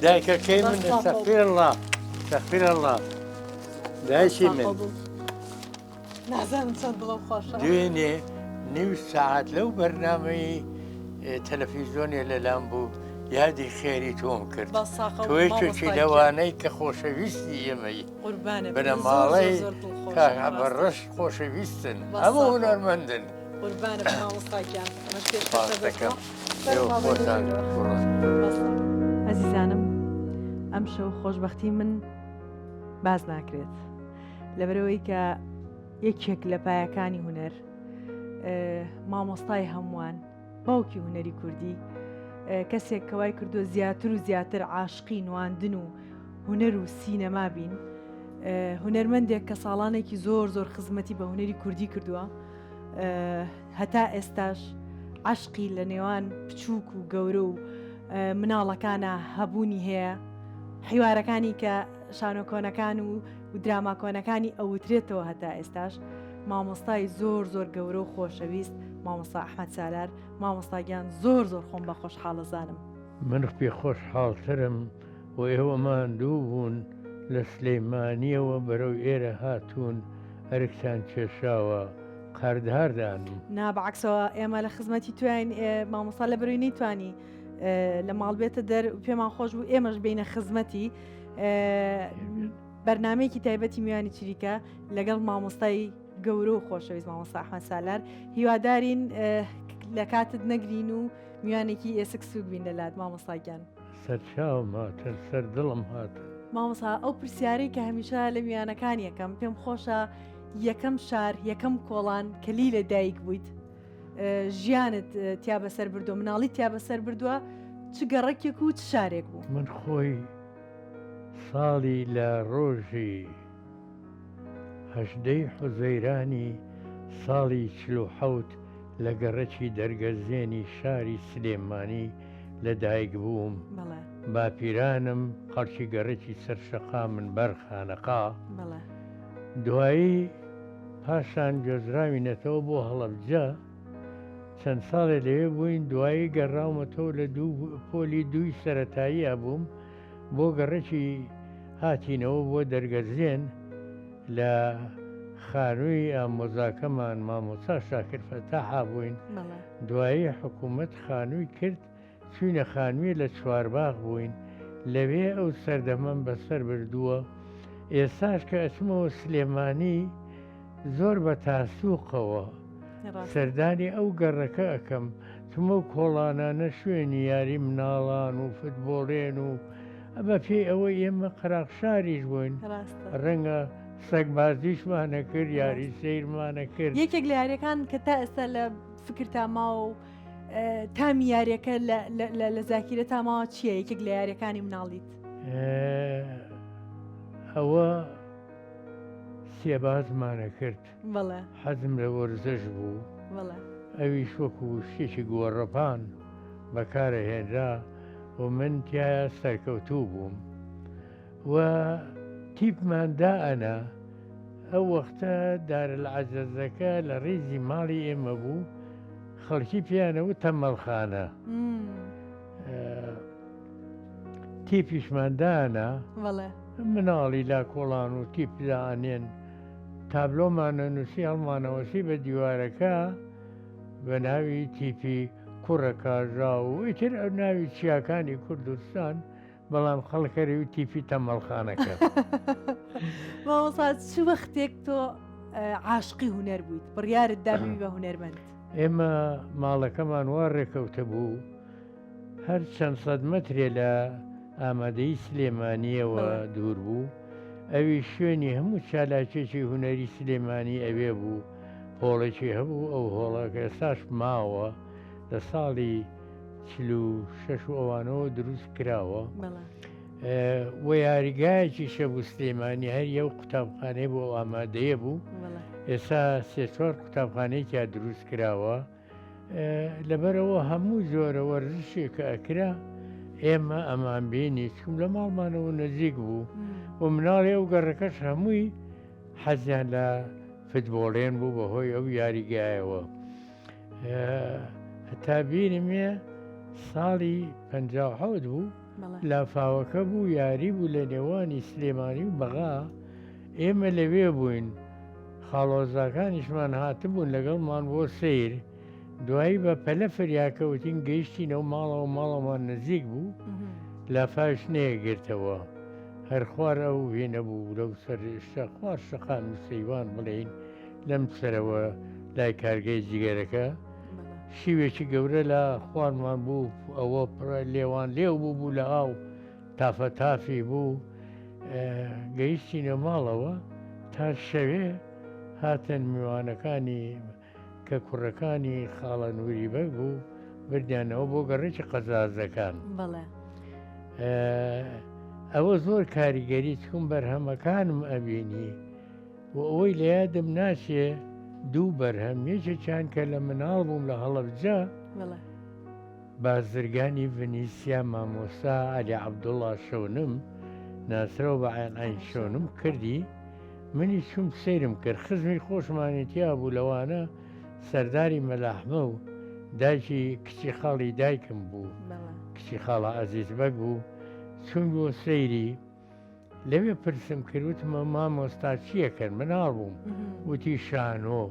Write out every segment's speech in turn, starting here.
دایکەکەی من استغفر الله استغفر الله دایکی من نازانم چەند دڵم خۆشە دوێنێ نیو ساعت لەو بەرنامەی تەلەڤیزیۆنێ لەلام بوو یادی خێری تۆم کرد تۆیەکێکی لەوانەی کە خۆشەویستی ئێمەی بنەماڵەی بەڕەش خۆشەویستن هەموو هونەرمەندن ئەزیزانم ئەم شەو خۆشبەختی من باز ناکرێت لەبەرەوەی کە یەکێک لە پایەکانی هونەر مامۆستای هەمووان باوکی هونەری کوردی کەسێک کەوای کردو زیاتر و زیاتر عاشقی نواندن و هونەر و سینەما بین هونەرمەندێک کە ساڵانێکی زۆر زۆر خزمەتی بە هونەری کوردی کردووە هەتا ئێستاش عاشقی لە نێوان بچووک و گەورە و مناڵەکانە هەبوونی هەیە حیوارەکانی کە شانۆکۆنەکان و دراماکۆنەکانی ئەوترێتەوە هەتا ئێستاش مامۆستای زۆر زۆر گەورە و خۆشەویست مامۆستا ئەحمەد سالار مامۆستاگیان زۆر زۆر خۆم بە خۆشحاڵەزانم من پێ خۆشحاڵترم و ئێوەمان دوو بوون لە سلەیمانیەوە بەرەو ئێرە هاتوون ئەرکتان کێشاوە قەردهاردانم نابعکسەوە ئێمە لە خزمەتی توین مامۆستا لە بەروی نەیتوانی لە ماڵ بێتە دەر پێمان خۆش بوو ئێمەش بینە خزمەتی بەرنمەیەکی تایبەتی میوانی چریکە لەگەڵ مامۆستای گەورە و خۆشەویست مامۆستا ئەحمەد سالار هیوادارین لە کاتت نەگرین و میوانێکی ئێسک سوود بین لەلات مامۆستاگیان سەرچاوم هاتن سەر دڵم هاتن مامۆستا ئەو پرسیارەی کە هەمیشە لە میوانەکان یەکەم پێم خۆشە یەکەم شار یەکەم کۆڵان کەلی لە دایک بوویت ژیانت تیا بەسەر بردووە مناڵی تیا بەسەر بردووە چ گەڕێکێک و چ شارێک بوو من خۆی ساڵی لە ڕۆژی هەژدەی حوزەیرانی ساڵی 47 لە گەڕەکی دەرگەزێنی شاری سلێمانی لەدایک بووم باپیرانم قەڵکی گەڕێکی سەرشەقا من بەرخانەقا دوایی پاشان گۆزراوینەتەوە بۆ هەڵەبجە چەند ساڵێ لەوێ بووین دوایی گەڕاومەتەوە لە پۆلی دووی سەرەتاییە بووم بۆ گەڕێکی هاتینەوە بۆ دەرگەزێن لە خانووی ئامۆزاکەمان مامۆستا شاکر فەتاحا بووین دوایی حکوومەت خانووی کرد چوینە خانووی لە چوارباغ بووین لەوێ ئەو سەردەمەم بەسەر بردووە ئێستاش کە ئەچمەوە سلێمانی زۆر بە تاسووقەوە سەردانی ئەو گەڕەکە ئەەکەم چمە و کۆڵانانە شوێنی یاری مناڵان و فتبۆڵێن و ئەمە پێی ئەوە ئێمە قەراقشاریش بووین ڕەنگە سەگبازیشمانە کرد یاری سیرمانە کرد یەکێک لە یاریەکان کە تا ئێستا لە فکرتا ماوە و تامی یاریەکە لە زاکیرە تاماوە چییە یەکێک لە یاریەکانی مناڵیت ئەوە سێبازمانە کرد بەڵێ حەزم لە وەرزش بوو ئەویش وەکو شتێکی گۆڕەپان بەکارە هێنرا و من تایە سەرکەوتوو بووم و تیپماندا ئەنا ئەو وەختە دارالعەجەزەکە لە ڕێزی ماڵی ئێمە بوو خەڵکی پیانەوە تەمەڵخانە تیپیشماندانە مناڵی لا کۆڵان و تیپدانێن تابلۆمانە نووسی هەڵمانەوەسی بە دیوارەکە بە ناوی تیپی کوڕە کاژا و ئیتر ئەو ناوی چیاکانی کوردستان بەڵام خەڵکەری و تیپی تەمەڵخانەکە مامۆستا چ وەختێک تۆ عاشقی هونەر بوویت بڕیارت دابووی بە هونەرمەند ئێمە ماڵەکەمان وا ڕێکەوتە بوو هەر چەند سەد مەترێ لە ئامادەی سلێمانیەوە دوور بوو ئەوی شوێنی هەموو چالاکێکی هونەری سلێمانی ئەوێ بوو هۆڵێکی هەبوو ئەو هۆڵەکە ئێستاش ماوە لە ساڵی 46 ئەوانەوە دروست کراوە و یاریگایەکی شەبوو سلێمانی هەر یەو قوتابخانەی بۆ ئامادەیە بوو ئێستا سێ-چوار قوتابخانەیەکیا دروست کراوە لەبەرەوە هەموو جۆرە وەرزشێکە ئەکرا ئێمە ئەمانبینی چوم لە ماڵمانەوە نزیک بوو و مناڵی ئەو گەڕەکەش هەمووی حەزیان لە فتبۆڵێن بوو بەهۆی ئەو یاریگایەوە هەتا بینمێ ساڵی 57 بوو بەڵێ لافاوەکە بوو یاری بوو لە نێوانی سلێمانی و بەغا ئێمە لەوێ بووین خاڵۆزاکانیشمان هاتبوون لەگەڵمان بۆ سیر دوایی بە پەلە فریاکەوتین گەیشتینەوە ماڵەوە ماڵەمان نزیک بوو لافاش نەیەگرتەوە هەر خوار ئەو هێنە بوو لەو سەر خوار شەقام سەیوان بڵێین لەم سەرەوە لای کارگەی جگەرەکە شیوێکی گەورە لە خوارمان بوو ئەوە لێوان لێو بوو لە ئاو تافە تافی بوو گەیشتینە ماڵەوە تا شەوێ هاتن میوانەکانی کە کوڕەکانی خاڵە نووری بەگ بوو بردیانەوە بۆ گەڕێکی قەزازەکان ئەوە زۆر کاریگەری چکم بەرهەمەکانم ئەبینی و ئەوەی لە یادم ناچێ دوو بەرهەم یەکێکیان کە لە مناڵ بووم لە هەڵەبجە بازرگانی ڤنیسیا مامۆستا عەلی عەبدوڵڵا شەونم ناسرەوە بە عین شەونم کردی منی چوم سەیرم کرد خزمی خۆشمانێتیا بوو لەوانە سەرداری مەلاحمە و دایکی کچی خاڵی دایکم بوو کچی خاڵە عەزیز بەگ بوو چون بۆ سەیری لەوێ پرسم کردوتمە مامۆستا چیەکەن مناڵ بووم وتی شانۆ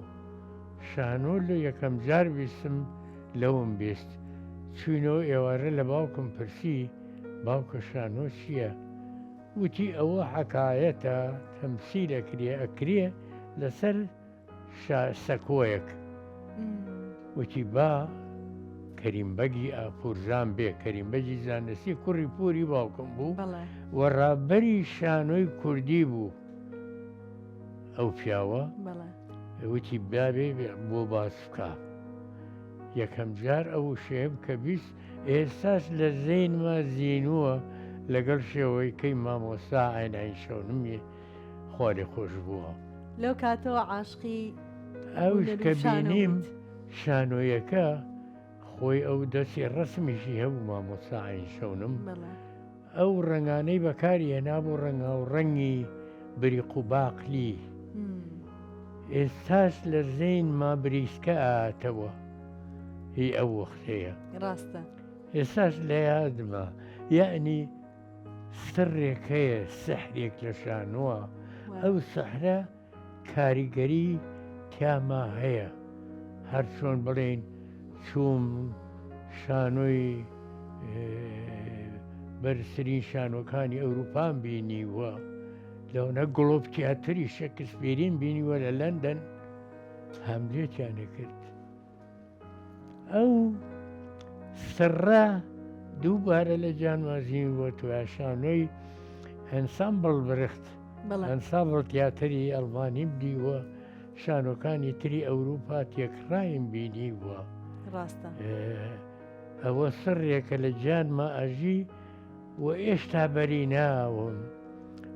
لە یەکەم جار بیستم لەوم بیست چوینەوە ئێوارە لە باوکم پرسی باوکە شانۆ چییە؟ وتی ئەوە حەکایەتە تەمسیلەکرێ ئەکرێ لەسەر سەکۆیەک وتی با کەریمبەگی ئاپورژان بێ کەریمبەجی زانستی کوڕی پوری باوکم بوو وەڕابەری شانۆی کوردی بوو ئەو پیاوە وتی بابێ بۆ باس بکە یەکەم جار ئەو شێم کە بیست ئێستاش لە زەینما زیینووە لەگەڵ شێوەیەکەی مامۆستا عین شەونمی خوا لێ خۆش بووە لەو کاتەوە عاشقی ئەوش کە بینیم شانۆیەکە خۆی ئەو دەستی ڕسمیشی هەبوو مامۆستا عین شەونم ئەو ڕنگانەی بەکاری هێنابوو ڕەنگا و ڕەنگی بریق و باقلی ئێستاش لە زەینما بریسکە ئاتەوە هی ئەو وەختەیە ڕاستە ئێستاش لە یادمە یعنی سڕێک هەیە سەحرێک لە شانووە ئەو سەحرە کاریگەری تیاما هەیە هەر چۆن بڵێن چووم شانۆی بەرزترین شانۆکانی ئەوروپان بینیوە لەونە گڵۆب تیاتری شەکسپیرین بینیوە لە لەندەن هەملێتیانە کرد ئەو سڕە دووبارە لە جانوازین وە توای شانۆی ئەنسامبڵ برخت ئەنسامبڵ تیاتری ئەڵمانی بدیوە شانۆکانی تری ئەوروپا تێکڕایم بینیوە ئەوە سڕێکە لە گیانما ئەژی و ئێشتا بەری ناوم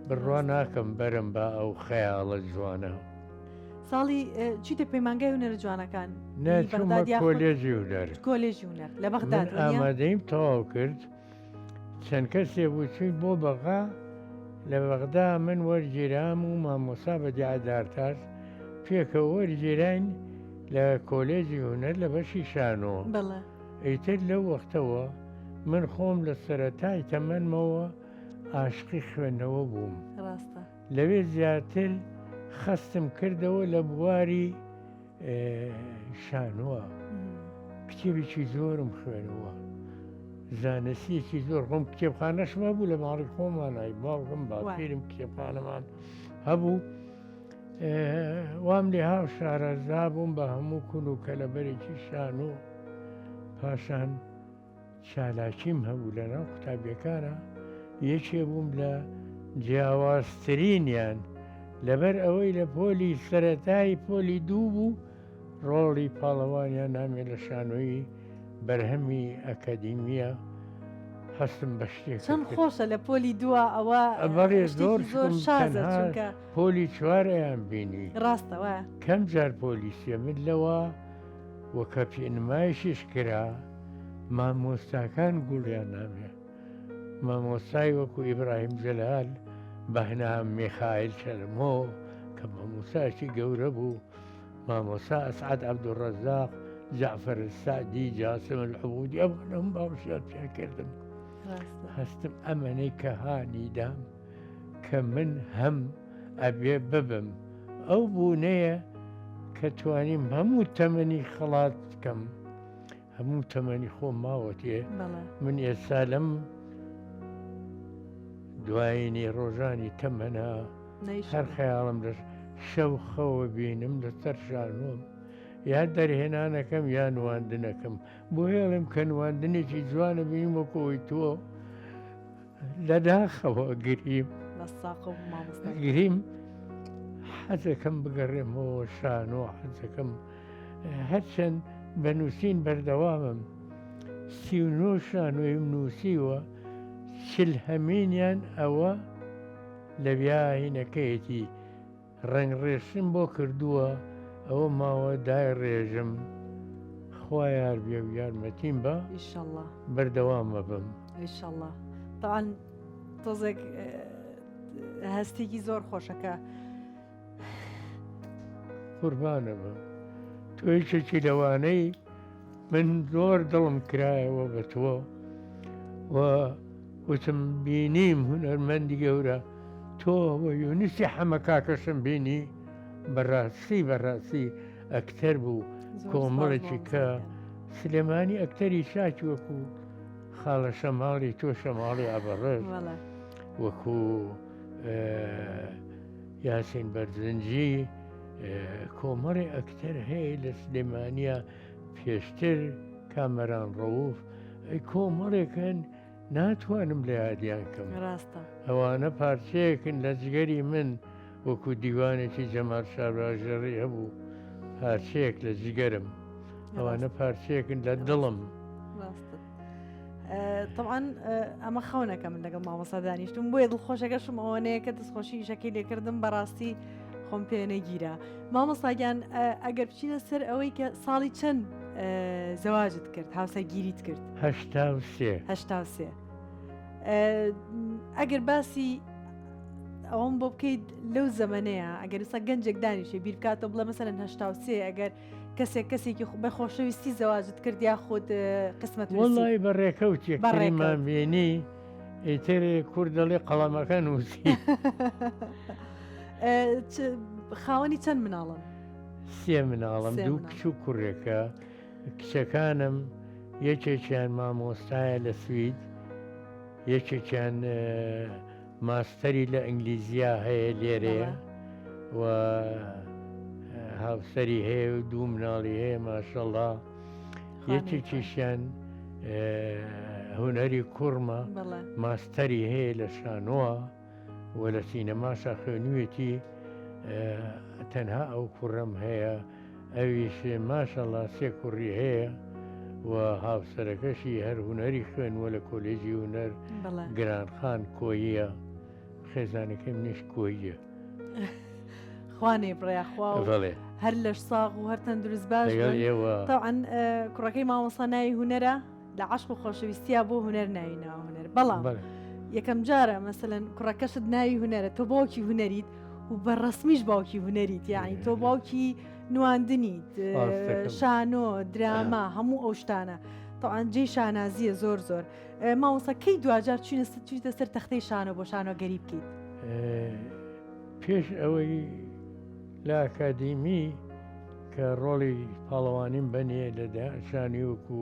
بڕوا ناکەم بەرم بە ئەو خەیاڵە جوانە ساڵی چیتە پەیمانگای هونەرە جوانەکان نەچوومە کۆلێژی هونەر کۆلێژی هونەر لە بەغداد ئامادەیم تەواو کرد چەند کەسێ بوو چووی بۆ بەغا لە بەغدا من وەرگیرام و مامۆسا بەدیعدارتاش پێکەوە وەرگیراین لە کۆلێژی هونەر لە بەشی شانۆ ئەیتر لەو وەختەوە من خۆم لە سەرەتای تەمەنمەوە عاشقی خوێندنەوە بووم لەوێ زیاتر خەستم کردەوە لە بواری شانووە کتێبێکی زۆرم خوێنەوە زانستیەکی زۆر خۆم کتێبخانەشمە بوو لە ماڵی خۆمانای باوکم باپیرم کتێبخانەمان هەبوو وام لێ هاو شارەزا بووم بە هەموو کون و کەلەبەرێکی شانۆ پاشان چالاکیم هەبوو لەناو قوتابیەکانە یەکێ بووم لە جیاوازترینیان لەبەر ئەوەی لە پۆلی سەرەتایی پۆلی دوو بوو ڕۆڵی پاڵەوانیان نامێت لە شانۆی بەرهەمی ئەکادیمیە هەستم بە شتێک چەند خۆشە لە پۆلی دووە ئەوە بەڵێ زۆر شازە چونکە پۆلی چوارەیان بینی ڕاستەوە کەم جار پۆلیسیە من لەوە وەکە پێنمایشیش کرا مامۆستاکان گوڵیان نامێ مامۆستای وەکو ئیبراهیم جەلال بەهنام میخائیل شەرمۆ کە مامۆستایەکی گەورە بوو مامۆستا ئەسعەد عەبدوڕەزاق جەعفەر السەعدی جاسم الحەموودی ئەوانە هەموو باوەشیان پێ کردم هەستم ئەمەنەی کە هانیدام کە من هەم ئەبێ ببم ئەو بوونەیە کە توانیم هەموو تەمەنی خەڵات بکەم هەموو تەمەنی خۆم ماوەتێ من ئێستا لەم دوایینی ڕۆژانی تەمەنا هەر خەیاڵم لە شەو خەوە بینم لەسەر شانۆم یا دەرهێنانەکەم یا نواندنەکەم بۆ هێڵم کە نواندنێکی جوانە بینیم وەکەوەی تۆ لەداخەوە گریم حەزەکەم بگەڕێمەوە شانۆ حەزەکەم هەرچەند بە نووسین بەردەوامم 39 شانۆیم نووسیوە چل هەمینیان ئەوە لە بیاهینەکەیەتی ڕنگڕێشتم بۆ کردووە ئەوە ماوە دای ڕێژم خوا یار بێ و یارمەتیم بە ئینشەڵڵا بەردەوامە بم ئینشەڵڵا تاوان تۆزێک هەستێکی زۆر خۆشەکە قوربانە بم تۆیشێکی لەوانەی من زۆر دڵم کرایەوە بە تۆ و وتم بینیم هونەرمەندی گەورە تۆ وە یونیسی حەمە کاکەشم بینی بەڕاستی ئەکتەر بوو کۆمەڵێکی کە سلێمانی ئەکتەری شاکی وەکو خاڵە شەماڵی تۆ شەماڵی ئابەڕێژ وەکو یاسین بەرزنجی کۆمەڵی ئەکتەر هەیە لە سلێمانیە پێشتر کامەران ڕەوف کۆمەڵێکن ناتوانم لە یادیان کەم ئەوانە پارچەیەکن لە جگەری من وەکو دیوانێکی جەمال شابراژێڕی هەبوو پارچەیەک لە جگەرم ئەوانە پارچەیەکن لە دڵم طبعاً ئەمە خەونەکە من لەگەڵ مامۆستا دانیشتم بۆیە دڵخۆشەکەشم ئەوەنەیە کە دەستخۆشی شەکەی لێکردم بەڕاستی خۆم پێ نەگیرە مامۆستاگیان ئەگەر بچینە سەر ئەوەی کە ساڵی چەند زەواجت کرد هاوسەرگیریت کرد 83 ئەگەر باسی ئەوەم بۆ بکەیت لەو زەمانەیە ئەگەر ئستا گەنجێک دانیشێ بیر بکاتەوە بڵێ مەسەرەن 83 ئەگەر کەسێکی بە خۆشەویستی زەواجت کرد یا خۆت قسمەت وڵی بە ڕێکەوتێکمان بینی ئیتر کورد دەڵێ قەڵەمەکە نووسی خاوەنی چەند مناڵن؟ 3 مناڵم 2 کچ و کوڕێکە کچەکانم یەکێکیان مامۆستایە لە سوید یەکێکیان ماستەری لە ئینگلیزیا هەیە لێرەیە و هاوسەری هەیە و 2 مناڵی هەیە ماشەڵڵا یەکێکیشیان هونەری کوڕمە ماستەری هەیە لە شانۆوە و لە سینەماشا خوێنوویەتی تەنها ئەو کوڕم هەیە ئەویش ماشەڵڵا 3 کوڕی هەیە و هاوسەرەکەشی هەر هونەری خوێنوە لە کۆلێجی هونەر گرانخان کۆیە خێزانەکەم نیش کۆیە خوانێ بڕیاخوا هەر لەش ساغ و هەر تەندروست باش تاوان کوڕەکەی مامۆستا ناوی هونەرە لە عاشق و خۆشەویستیە بۆ هونەر ناوی ناوە هونەر بەڵام یەکەم جارە مەسەلەن کوڕەکەشت ناوی هونەرە تۆ باوکی هونەریت و بەڕەسمیش باوکی هونەریت یعنی تۆ باوکی نواندنیت شانۆ دراما هەموو ئەو شتانە تاوان جێی شانازیە زۆر مامۆستا کەی دوجار چوویتە سەر تەختەی شانۆ بۆ شانۆگەری بکەیت پێش ئەوەی لە ئاکادیمی کە ڕۆڵی پاڵەوانیم بەنێ لە شانی وەکو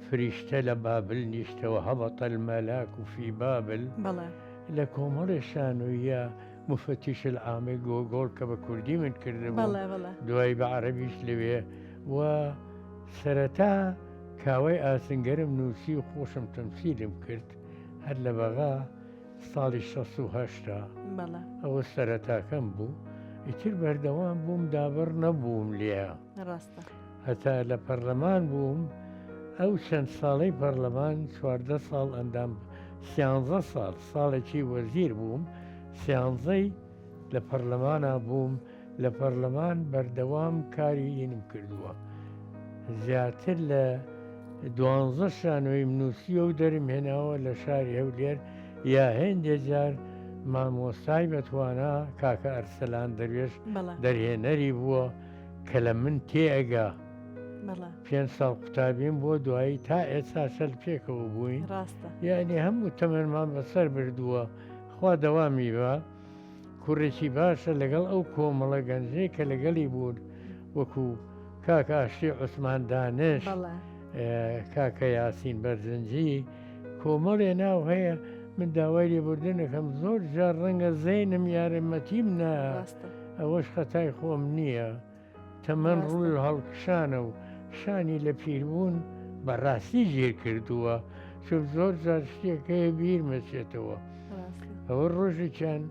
فریشتە لە بابل نیشتەوە هەبەتە المەلاک و فی بابل لە کۆمەڵی شانۆیە مفتیش العامی گۆگۆڵ کە بە کوردی من کردبوو دوای بە عەرەبیش لەوێ و سەرەتا کاوای ئاسنگەرم نووسی و خۆشم تەمسیلم کرد هەر لە بەغا ساڵی 68 ئەوە سەرەتاکەم بوو ئیتر بەردەوام بووم دابڕ نەبووم لێە هەتا لە پەرلەمان بووم ئەو چەند ساڵەی پەرلەمان 14 ساڵ ئەندام 13 ساڵ ساڵێکی وەزیر بووم 13 لە پەرلەمانە بووم لە پەرلەمان بەردەوام کاری هینم کردووە زیاتر لە 12 شانۆی نووسیە و دەرم هێناوە لە شاری هەولێر یا هێندێ جار مامۆستای بەتوانە کاکە ئەرسەلان دەروێش دەرهێنەری بووە کە لە من تێئەگا بەڵێ 5 ساڵ قوتابیم بۆ دوایی تا ئێستا سەر پێکەوە بووین ڕاستە یعنی هەموو تەمەمان بەسەر بردووە خوا دەوامی بە کوڕێکی باشە لەگەڵ ئەو کۆمەڵە گەنجەی کە لەگەڵی بوون وەکو کاکە ئاشتی عوسمان دانش بەڵێ کاکە یاسین بەرزنجی کۆمەڵێ ناو هەیە من داوای لێبوردنەکەم زۆر جار ڕەنگە زەینم یارمەتیم نا ڕاستە ئەوەش خەتای خۆم نییە تەمەەن ڕاستە. ڕووی هەڵکشانە و شانی لە پیربوون بەڕاستی ژێر کردووە چۆ زۆر جار شتێکەیە بیر مەچێتەوە ڕاستە ئەوە ڕۆژێکیان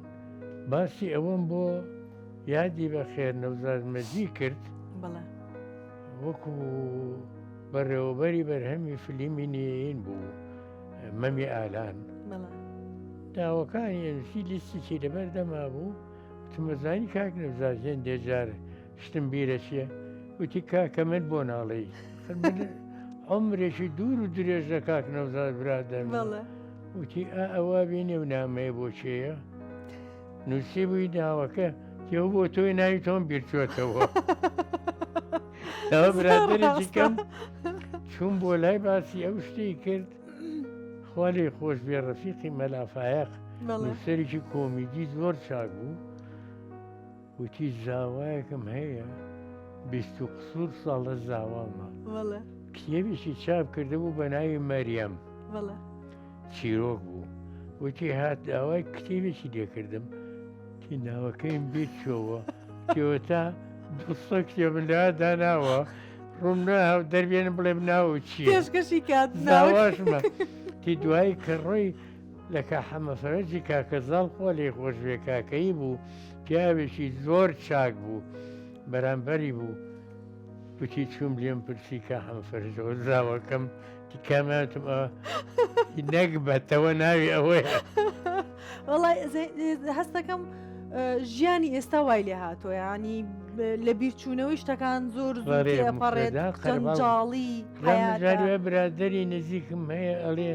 باسی ئەوەم بۆ یادی بە خێر نەوزارمەجی کرد بەڵێ وەکو بەڕێوەبەری بەرهەمی فلیمی نێین بوو مەمی ئالان بەڵێ داوەکانی ئەمسی لیستێکی لەبەر دەما بوو تمەزانی کاک نەوزارێن دێجار شتم بیرە چییە وتی کاکەمت بۆ ناڵی عمرێکی دوور و درێژە کاک نەوزار برادەم بەڵێ وتی ئەوە بینێ و نامەیە بۆ چێە نووسی بووی داوەکە تێو بۆ تۆی ناوی تۆم بیرچۆتەوە ئەوە برادێکی کەم چوون بۆ لای باسی ئەو شتەی کرد خوا لێ خۆش بێ ڕەفیقی مەلافایەق بەڵێ نووسەرێکی کۆمیدی زۆر چاک بوو وتی زاوایەکم هەیە 20 قسوور ساڵ لە زاوامە بەڵێ کتێبێکی چاپ کرده بوو بە ناوی مەریەم بەڵێ چیرۆک بوو وتی هات داوای کتێبێکی لێکردم تی ناوەکەیم بێت چۆوە تێوەتا دوسە کتێبم لە داناوە ڕوون ناو دەربێنم بڵێ بناوە چییە پێشکەشی کات زاواشمە تی دوایی کە ڕۆی لە کا حەمەفەرەجی کاکەزاڵ خۆ لێ خۆش بێ کاکەی بوو پیاوێکی زۆر چاک بوو بەرامبەری بوو وتی چوم لێم پرسی کا حەمەفەرجەوە زاوەکەم تیکاماتم نەکبەتەوە ناوی ئەوەیە وڵای هەستەکەم ژیانی ئێستا وای لێ هاتۆ ینی لە بیرچوونەوەی شتەکان زۆر زۆرپەڕێت جەنجاڵی جاروە برادەری نزیکم هەیە ئەڵێ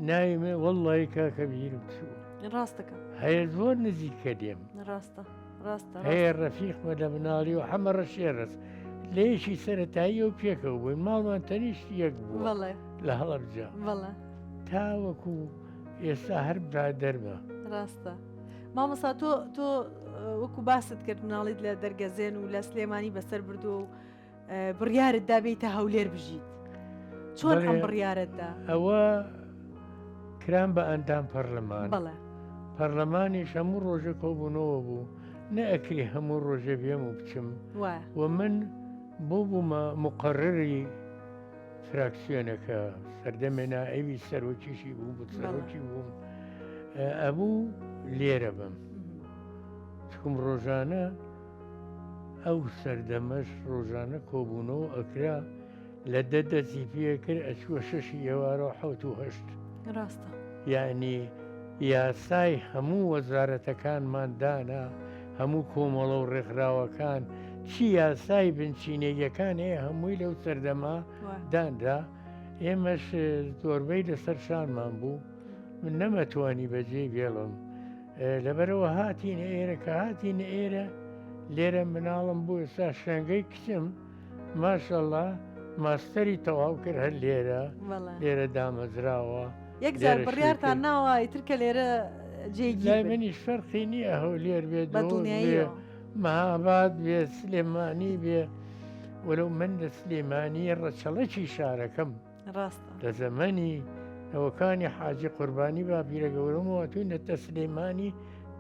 ناوی من وەڵڵی کاکە بیرم چوو ڕاستەکە هەیە زۆر نزیکە دێم ڕاستە ڕاستە هەیە ڕەفیقمە لە مناڵی و حەمە شێڕست لێشی سەرەتایی و پێکەوە بووین ماڵمان تەنیشت یەک بوو بەڵێ لە هەڵەبجا بەڵێ تاوەکو ئێستا هەر برادەرمە ڕاستە مامەسا تۆ وەکو باست کرد مناڵیت لە دەرگەزێن و لە سلێمانی بەسەر بردو و بڕیارت دابێتە هەولێر بژیت چۆن ئەم بڕیارەتدا ئەوە کران بە ئەندام پەرلەمان بەڵێ پەرلەمانیش هەموو ڕۆژە کۆبوونەوە بوو نەئەکری هەموو ڕۆژە بێم و بچم وایە و من بۆ بوومە مقڕری فراکسیۆنەکە سەردەمێنا ئەوی سەرۆکیشی بوو بۆ سەرۆکی بووم ئەبوو لێرە بم چکم ڕۆژانە ئەو سەردەمەش ڕۆژانە کۆبوونەوە ئەکرا لە دەستی پێ کرد ئەچووە شەشی ئێوارە و 1970 ڕاستە یعنی یاسای هەموو وەزارەتەکانمان دانا هەموو کۆمەڵە و ڕێکخراوەکان چی یاسای بنچینەیەکان هەیە هەمووی لەو سەردەما داندا ئێمەش زۆربەی لەسەر شانمان بوو من نەمەتوانی بەجێ بێڵم لەبەرەوە هاتینە ئێرە کە هاتینە ئێرە لێرە مناڵم بوو ئێستا شەنگەی کچم ماشەڵڵا ماستەری تەواو کرد هەر لێرە دامەزراوە یەک جار بڕیارتان ناوە ئیترکە لێرە جێگی منیش فەرقی نییە هەولێر بێت مەهاباد بێ سلێمانی بێ وەرەو من لە سلێمانی ڕەچەڵەکی شارەکەم ڕاستە لە زەمەنی ئەوەکانی حاجی قوربانی باپیرە گەورەمەوە توینەتە سلێمانی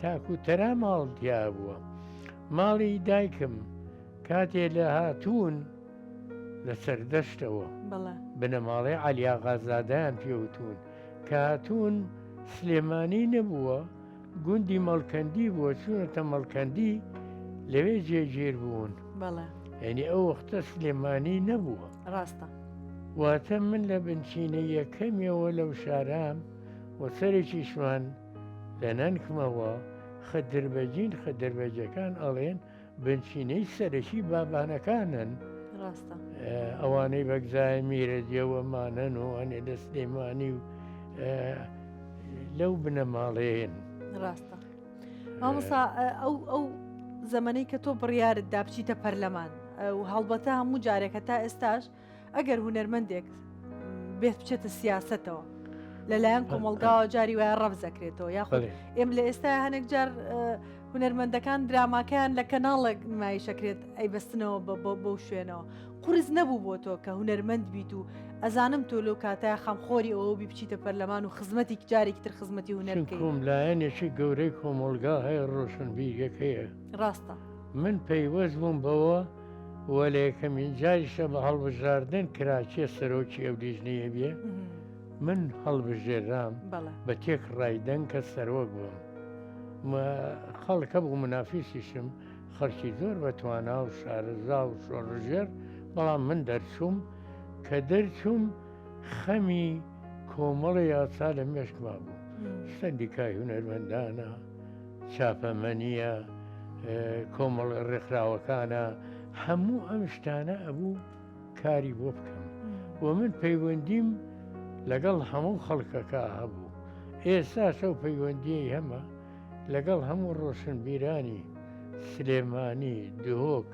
تاکو تەرا ماڵ دیا بووە ماڵی دایکم کاتێ لە هاتوون لە سەردەشتەوە بنەماڵی عەلیاغازادەیان پێوتون کە هاتوون سلێمانی نەبووە گوندی مەڵکەندی بووە چوونەتە مەڵکەندی لەوێ جێگیر بوون یعنی ئەو وەختە سلێمانی نەبووە ڕاستە واتە من لە بنچینە یەکەمیەوە لەو شارام و سەرێکیشمان لە نەنکمەوە خەدربەجین خەدربەجەکان ئەڵێن بنچینەی سەرەکی بابانەکانن ئەوانەی بەگزای میرە جێوەمانەن و ئەنێ لە سلێمانی و لەو بنەماڵێن ڕاستە مامۆستا ئەو زەمانەی کە تۆ بڕیارت دا بچیتە پەرلەمان و هەڵبەتە هەموو جارێکە تا ئێستاش ئەگەر هونەرمەندێک بێت بچێتە سیاسەتەوە لەلایەن کۆمەلگاوە جاری وایە ڕەبزەکرێتەوە یاخود ئێم لە ئێستا هەنێک جار هونەرمەندەکان دراماکەیان لە کەناڵێک نمایشەکرێت ئەیبەستنەوە بەو شوێنەوە قورس نەبوو بۆ تۆ کە هونەرمەند بیت و ئەزانم تۆ لەو کاتای خەمخۆری ئەوە بی بچیتە پەرلەمان و خزمەتی جارێکی تر خزمەتی هونەرکەی لایەنێکی گەورەی کۆمەلگا هەیە ڕۆشنبیرێک هەیە ڕاستە من پەیوەست بووم بەوە وە لە یەکەمین جاریشە بە هەڵبژاردن کراچێ سەرۆکی ئەو لیژنەیە بێ من هەڵبژێرام بە تێک ڕایدەنگ کە سەرۆک بووم خەڵکە بوو منافیسیشم خەڵکی زۆر بەتوانا و شارەزا و شۆڕژێر بەڵام من دەرچووم کە دەرچووم خەمی کۆمەڵی یاسا لە مێشکما بوو سەندیکای هونەرمەندانە چاپەمەنیە کۆمەڵ ڕێکخراوەکانە هەموو ئەم شتانە ئەبوو کاری بۆ بکەم و من پەیوەندیم لەگەڵ هەموو خەڵکەکە هەبوو ئێستا شەو پەیوەندیی هەمە لەگەڵ هەموو ڕۆشنبیرانی سلێمانی دهۆک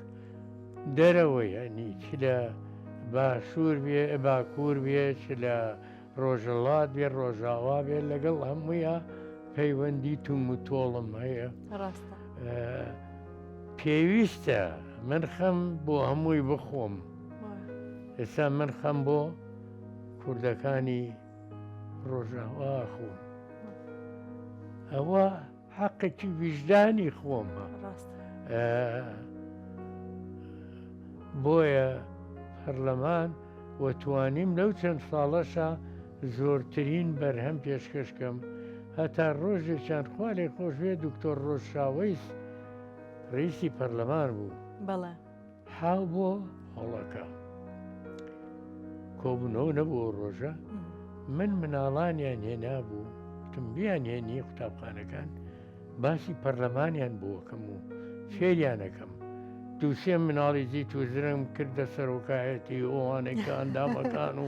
دەرەوەی ینی چ لە باشوور بێ باکوور بێ چ لە ڕۆژەڵات بێ ڕۆژاوا بێ لەگەڵ هەموویە پەیوەندی توم و تۆڵم هەیە پێویستە من خەم بۆ هەمووی بخۆم ئێستا من خەم بۆ کوردەکانی ڕۆژاوا خۆم ئەوە حەقێکی ویژدانی خۆمە بۆیە پەرلەمان وەتوانیم لەو چەند ساڵەشە زۆرترین بەرهەم پێشکەشکەم هەتا ڕۆژێکیان خوا لێ خۆشوێ دکتۆر ڕۆژشاوەیس ڕئیسی پەرلەمان بوو حاو بۆ هەڵەکە کۆبوونەوە نەبوو ڕۆژە من مناڵانیان هێنا بوو تم بیان هێنی قوتابخانەکان باسی پەرلەمانیان بۆکەم و فێریانەکەم دووسێ مناڵی زیت و زرم کردە سەرۆکایەتی ئەوانێکە ئەندامەکان و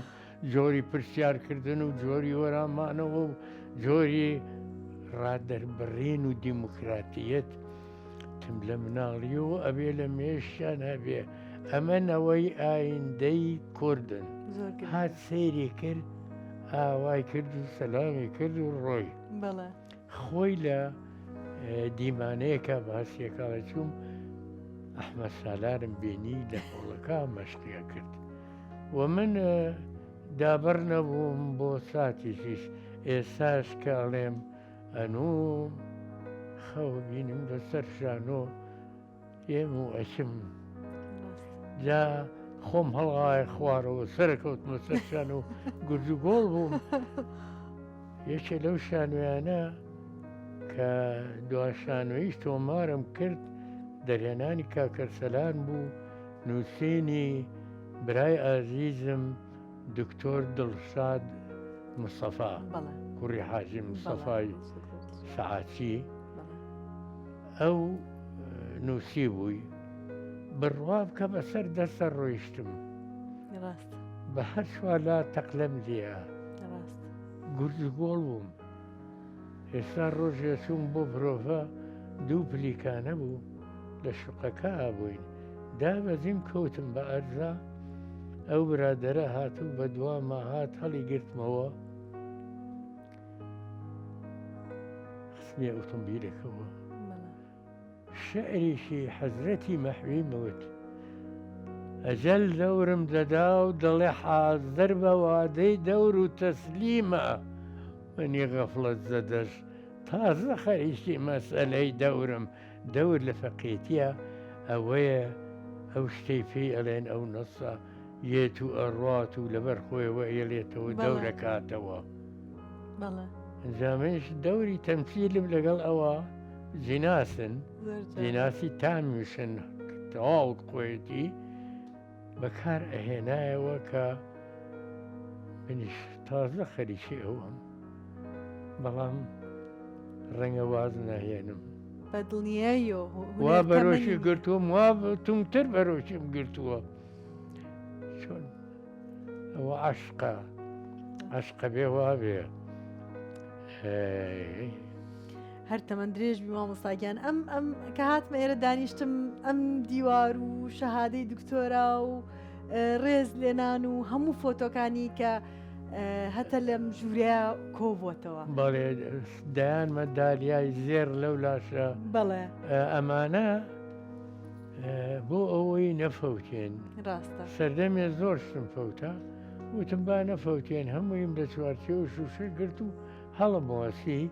جۆری پرسیارکردن و جۆری وەرامانەوە و جۆری ڕادەربڕین و دیموکراتیەت تم لە مناڵیەوە ئەبێ لە مێشیان هەبێ ئەمەنەوەی ئایندەی کوردن هات سەیری کرد ئاوای کرد و سەلامی کرد و ڕۆی خۆی لە دیمانەیەکە باسیەکەڵە چووم ئەحمەد سالارم بینی لە هۆڵەکە مەشقیە کرد و من دابەر نەبووم بۆ ساتیشیش ئێستاش کاڵێم ئەنوو خەوە بینم لەسەر شانۆ ئێم و ئەچم جا خۆم هەڵغای خوارەوە سەرکەوتمە سەر شان و گورج و گۆڵ بووم یەکێ لەو شانویانە کە دواشانویش تۆمارم کرد دەرهێنانی کاکەرسەلان بوو نووسینی برای ئازیزم دکتۆر دڵشاد مستەفا کوڕی حاجی مستەفای سەعاتی ئەو نووسی بووی بڕوا بکە بەسەر دەستە ڕۆیشتم بە هەر شوالا تەقلەم لێە گورج و گۆڵ بووم ئێستا ڕۆژێ چووم بۆ مرۆڤە دوو پلیکانە بوو لە شوقەکە ئابووین دابەزیم کەوتم بە ئەرزا ئەو برادەرە هاتوو بە دوامە هات هەڵی گرتمەوە خستنی ئۆتۆمبیلەکەەوە شعریشی حەزرەتی مەحوی مەوت ئەجەل دەورم دەدا و دەڵێ حازر بە وادەی دەور و تەسلیمە منی غەفڵەت زەدەش تازە خەریکی مەسئلەی دەورم دەور لە فەقێتیە ئەوەیە ئەو شتەی پێی ئەڵێن ئەو نەسە یێت و ئەڕات و لەبەر خۆیەوە ئێڵێتەوە دەورەکاتەوە ئەنجامش دەوری تەمسیلم لەگەڵ ئەوە جیناسن جیناسی تامیشن تەواو خۆیەتی بەکار ئەهێنایەوە کە منیش تازە خەریکی ئەوەم بەڵام ڕەنگە واز ناهێنم بە دڵنیایی وا بەرۆشی گرتووەم وا تومتر بەرۆشیم گرتووە چۆن ئەوە عەشقە بێ وا بێ هەر تەمەەن درێژ بی مامۆستاگیان ئەم کە هاتمە ئێرە دانیشتم ئەم دیوار و شەهادەی دکتۆرا و ڕێز لێنان و هەموو فۆتۆکانی کە هەتە لەم ژوورەیە کۆبووەتەوە. بەڵێ دایانمە داریای زێر لەو لاشە بەڵێ ئەمانە بۆ ئەوەی نەفەوتێن ڕاستە سەردەمێ زۆر شتم فەوتە وتم با نەفەوتێن هەموویم لە چوارچێ و شوشە گرت و هەڵمەوەسی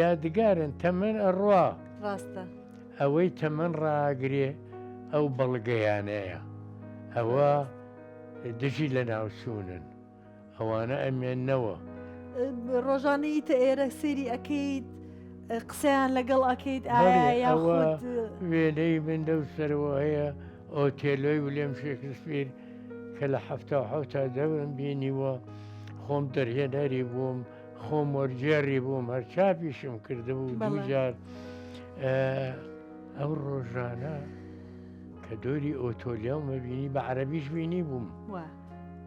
یادگارن تەمەەن ئەڕوا ڕاستە ئەوەی تەمەەن ڕاگرێ ئەو بەڵگەیانەیە ئەوە دژی لە ناوچوونن ئەوانە ئەمێننەوە ڕۆژانەی تە ئێرە سێری ئەەکەیت قسەیان لەگەڵ ئەەکەیت ئەوە وێنەی من دەو سەرەوە هەیە ئۆتێلۆی ولێم شێکسپیر کە لە هەفتاحوتا دەورم بینیوە خۆم دەرهێنەری بووم خۆم وەرجێڕی بووم هەر چاپیشم کردبوو دوجار ئەو ڕۆژانە کە دۆری ئۆتۆلیاومە بینی بە عەرەبیش بینی بووم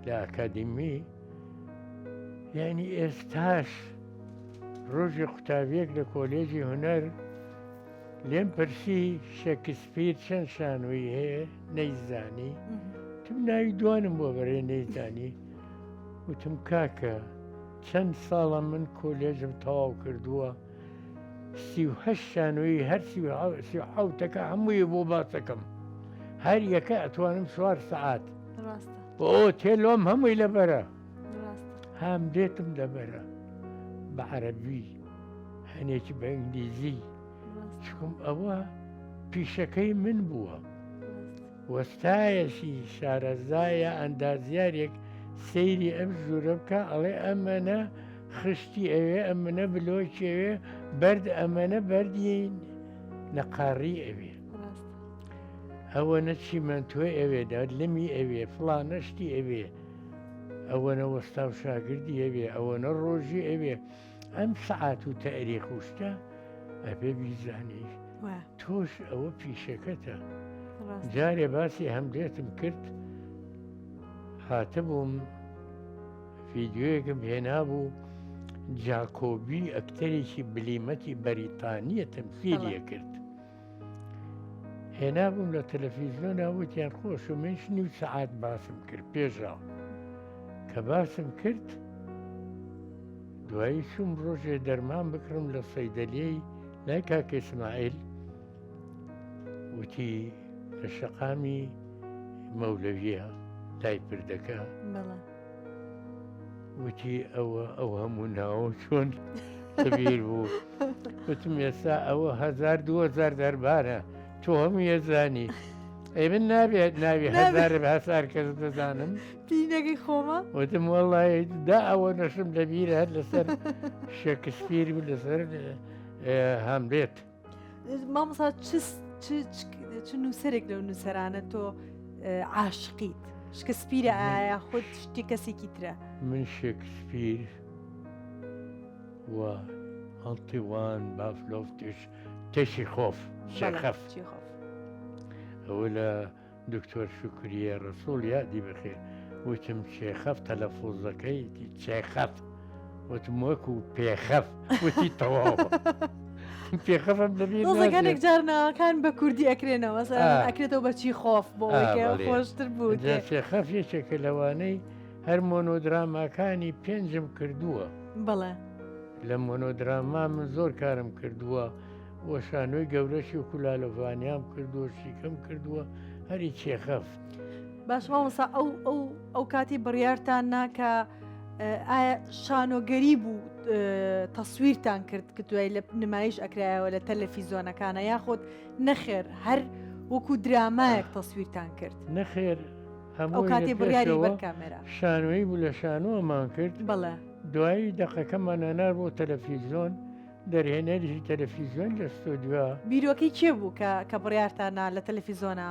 لە ئەکادمی یعنی ئێستاش ڕۆژی قوتابیەک لە کۆلێجی هونەر لێم پرسی شێکسپیر چەند شانۆی هەیە نەیزانی تم ناوی دوانم بۆ بەرێ نەیزانی وتم کاکە چەند ساڵە من کۆلێژم تەواو کردووە 38 شانۆی هەر 37ەکە هەمووی بۆ باسەکەم هەر یەکە ئەتوانم 4 سەعات بۆ ئۆتێلۆم هەمووی لەبەرە هام دێتم لەبەرە بە عەرەبی هەنێکی بە ئینگلیزی چکم ئەوە پیشەکەی من بووە وەستایەشی شارەزایە ئەندازیارێک سەیری ئەم ژوورە بکە ئەڵێ ئەمەنە خشتی ئەوێ ئەمەنە بلۆکی ئەوێ بەرد ئەمەنە بەردی نەقاڕی ئەوێ ئەوە نەچی منتوێ ئەوێدا لمی ئەوێ فڵانەشتی ئەوێ ئەوەنە وەستا و شاگردی ئەوێ ئەوەنە ڕۆژی ئەوێ ئەم سەعات و تەریخ وشتە ئەبێ بیزانی تۆش ئەوە پیشەکەتە جارێ باسی هەمدێتم کرد هاتەبووم ڤیددیۆیەکم هێنابوو جاکۆبی ئەکتەرێکی بلیمەتی بەریتانیە تەمسیلیە کرد هێنابووم لە تەلەڤیزیۆنا وتیان خۆش و منش نیو سەعات باسم کرد پێشاو کە باسم کرد دوایی چوم ڕۆژێ دەرمان بکڕم لە سەیدەلێی لای کاکە ئیسماعیل وتی لە شەقامی مەولەویە لای پردەکە وتی ئەو هەموو ناوە چۆن سەبیر بوو وتم ئێستا ئەوە 1000-2000 دەربارە تۆ هەموو ێزانی ئەی من نابێت ناوی هەزار هەسار کەس دەزانم پینەکەی خۆمە وتم وەڵی دا ئەوە نەشم لەبیرە هەر لەسەر شێکسپیر و لەسەر هەملێت مامۆستا چ نووسەرێک لەو نووسەرانە تۆ عاشقیت شکسپیرە ئایا خۆت شتی کەسێکی ترە من شێکسپیر و ئەڵتیوان بافلۆف تێشی خۆف شێخەف ئەوە لە دکتۆر شکریە ڕسوڵ یادی بخێر وتم شێخەف تەلەفۆزەکەی چێخەف وتم وەکو پێخەف وتی تەواو پێخەفم دەبێت ڕۆزەکانێک جار ناوەکان بە کوردی ئەکرێنەوە ئەکرێتەوە بەچی خۆف بۆ خۆشتر بوو شێخەف یەکێکە لەوانەی هەر مۆنۆدراماکانی پێنجم کردووە بەڵێ لە مۆنۆدراما من زۆر کارم کردووە وەشانۆی گەورەشی و کولالۆڤانیام کردووە شیکەم کردووە هەری چێخەف باش مامۆستا ئەو کاتی بڕیارتان ناکە ئایا شانۆگەری بوو تەسویرتان کرد کە دوای لە نمایش ئەکرایەوە لە تەلەڤیزۆنەکانە یاخۆت نەخێر هەر وەکو درامایەک تەسویرتان کرد نەخێر ئەو کاتی بڕیاری بەر کامێرا شانۆی بوو لە شانۆمان کرد بەڵێ دوایی دەقەکەمان نەنار بۆ تەلەڤیزۆن دەرهێنەری تەلەڤیزۆن لە ستۆدیۆ بیرۆکەی چێ بوو کە بڕیارتانە لە تەلەڤیزۆنە